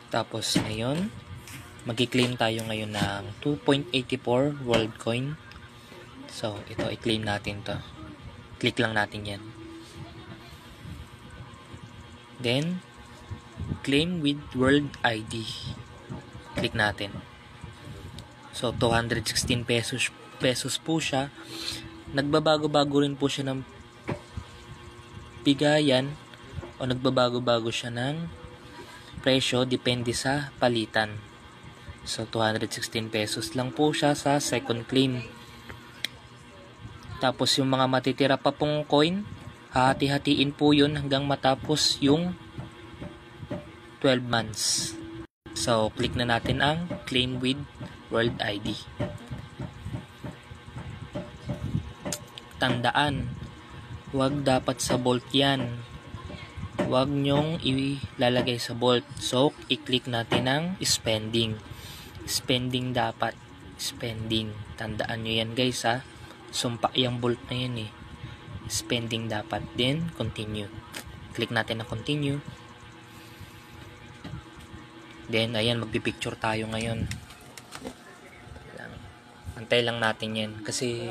Tapos ngayon, mag-claim tayo ngayon ng 2.84 world coin. So, ito, i-claim natin to. Click lang natin yan. Then, claim with world ID. Click natin. So, 216 pesos po siya. Nagbabago-bago rin po siya ng bigayan o nagbabago-bago siya ng presyo depende sa palitan. So, 216 pesos lang po siya sa second claim. Tapos, yung mga matitira pa pong coin, hahati-hatiin po yun hanggang matapos yung 12 months. So, click na natin ang claim with world ID. Tandaan, huwag dapat sa vault yan. Huwag nyong ilalagay sa vault. So, i-click natin ang spending. Spending dapat. Spending. Tandaan nyo yan guys ha. Sumpa yung vault na yan eh. Spending dapat. Then, continue. Click natin na continue. Then, ayan, magpipicture tayo ngayon. Antay lang natin yan. Kasi